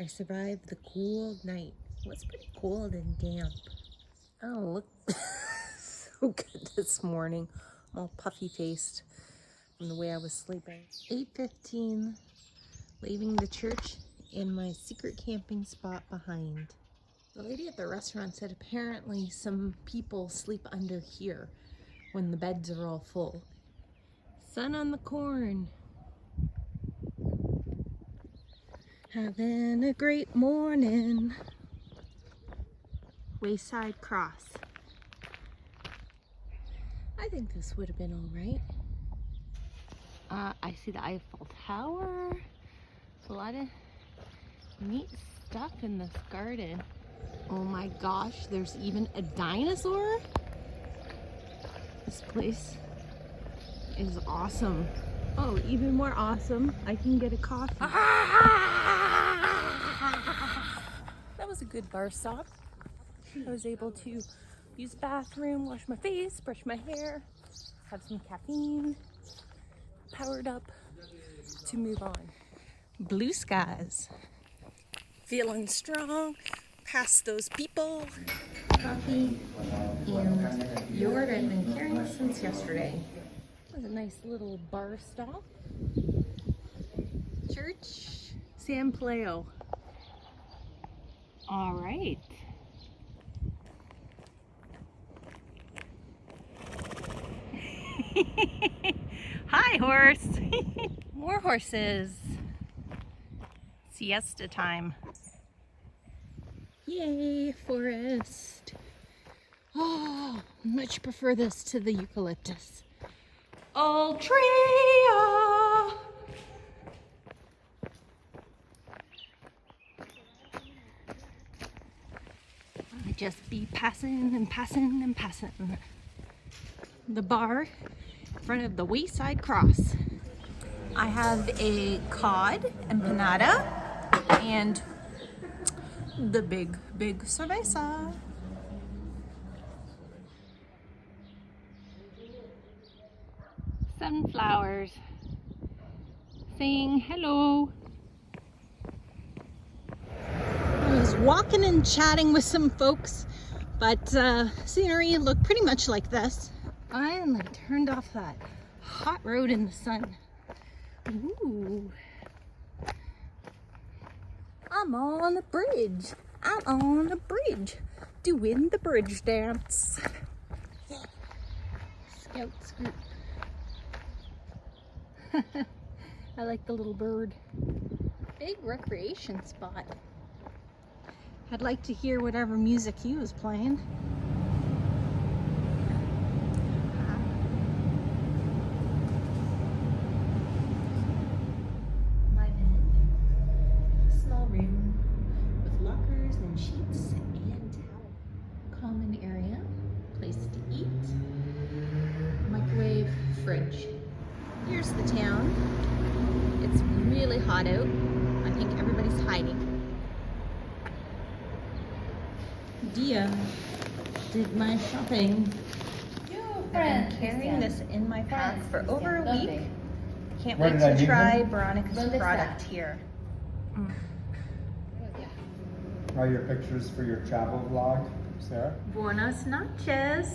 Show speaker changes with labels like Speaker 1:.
Speaker 1: survived the cold night. It was pretty cold and damp. Oh, look. So good this morning. I'm all puffy faced from the way I was sleeping. 8:15, leaving the church in my secret camping spot behind. The lady at the restaurant said apparently some people sleep under here when the beds are all full. Sun on the corn. Having a great morning. Wayside Cross. I think this would have been all right. I see the Eiffel Tower. There's a lot of neat stuff in this garden. Oh my gosh, there's even a dinosaur? This place is awesome. Oh, even more awesome, I can get a coffee. That was a good bar stop. I was able to use the bathroom, wash my face, brush my hair, have some caffeine, powered up to move on. Blue skies. Feeling strong, past those people. Coffee and yogurt I've been carrying since yesterday. That was a nice little bar stop. Church San Pleo. All right. Hi, horse. More horses. Siesta time. Yay, forest. Oh, much prefer this to the eucalyptus. Altria. I just be passing and passing and passing. The bar in front of the Wayside Cross. I have a cod empanada and the big cerveza. Sunflowers saying hello. I was walking and chatting with some folks, but scenery looked pretty much like this. I turned off that hot road in the sun. Ooh. I'm on a bridge. I'm on a bridge doing the bridge dance. Yeah. Scouts group. I like the little bird. Big recreation spot. I'd like to hear whatever music he was playing. My bed. Small room with lockers and sheets and towel. Common area. Place to eat. Microwave, fridge. Here's the town. It's really hot out. I think everybody's hiding. Dia did my shopping. I've been carrying this in my pack for over a week. Can't wait to try Veronica's product here.
Speaker 2: Are your pictures for your travel vlog, Sarah?
Speaker 1: Buenas noches.